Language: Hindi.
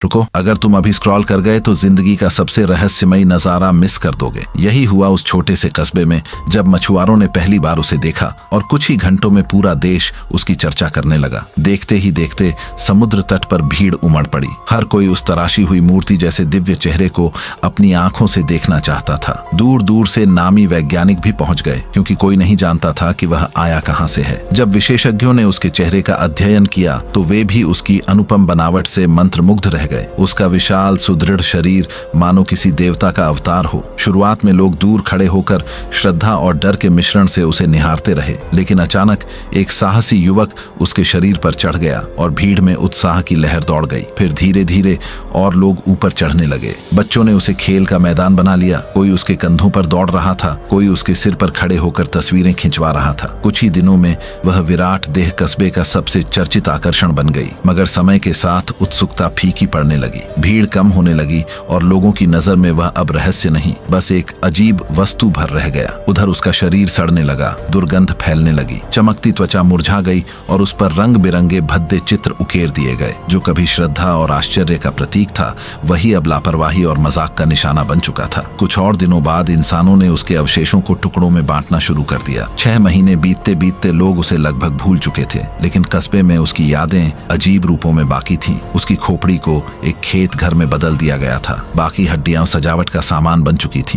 रुको, अगर तुम अभी स्क्रॉल कर गए तो जिंदगी का सबसे रहस्यमयी नजारा मिस कर दोगे। यही हुआ उस छोटे से कस्बे में जब मछुआरों ने पहली बार उसे देखा और कुछ ही घंटों में पूरा देश उसकी चर्चा करने लगा। देखते ही देखते समुद्र तट पर भीड़ उमड़ पड़ी। हर कोई उस तराशी हुई मूर्ति जैसे दिव्य चेहरे को अपनी आंखों से देखना चाहता था। दूर दूर से नामी वैज्ञानिक भी पहुंच गए, क्योंकि कोई नहीं जानता था कि वह आया कहां से है। जब विशेषज्ञों ने उसके चेहरे का अध्ययन किया तो वे भी उसकी अनुपम बनावट से मंत्रमुग्ध रह गए। उसका विशाल सुदृढ़ शरीर मानो किसी देवता का अवतार हो। शुरुआत में लोग दूर खड़े होकर श्रद्धा और डर के मिश्रण से उसे निहारते रहे, लेकिन अचानक एक साहसी युवक उसके शरीर पर चढ़ गया और भीड़ में उत्साह की लहर दौड़ गई। फिर धीरे धीरे और लोग ऊपर चढ़ने लगे। बच्चों ने उसे खेल का मैदान बना लिया। कोई उसके कंधों पर दौड़ रहा था, कोई उसके सिर पर खड़े होकर तस्वीरें खिंचवा रहा था। कुछ ही दिनों में वह विराट देह कस्बे का सबसे चर्चित आकर्षण बन गई। मगर समय के साथ उत्सुकता फीकी पड़ने लगी। भीड़ कम होने लगी और लोगों की नजर में वह अब रहस्य नहीं, बस एक अजीब वस्तु भर रह गया। उधर उसका शरीर सड़ने लगा, दुर्गंध फैलने लगी, चमकती त्वचा मुरझा गई और उस पर रंग बिरंगे भद्दे चित्र उकेर दिए गए। जो कभी श्रद्धा और आश्चर्य का प्रतीक था, वही अब लापरवाही और मजाक का निशाना बन चुका था। कुछ और दिनों बाद इंसानों ने उसके अवशेषों को टुकड़ों में बांटना शुरू कर दिया। 6 महीने बीतते बीतते लोग उसे लगभग भूल चुके थे, लेकिन कस्बे में उसकी यादें अजीब रूपों में बाकी थीं। उसकी खोपड़ी को एक खेत घर में बदल दिया गया था। बाकी हड्डियां सजावट का सामान बन चुकी थीं।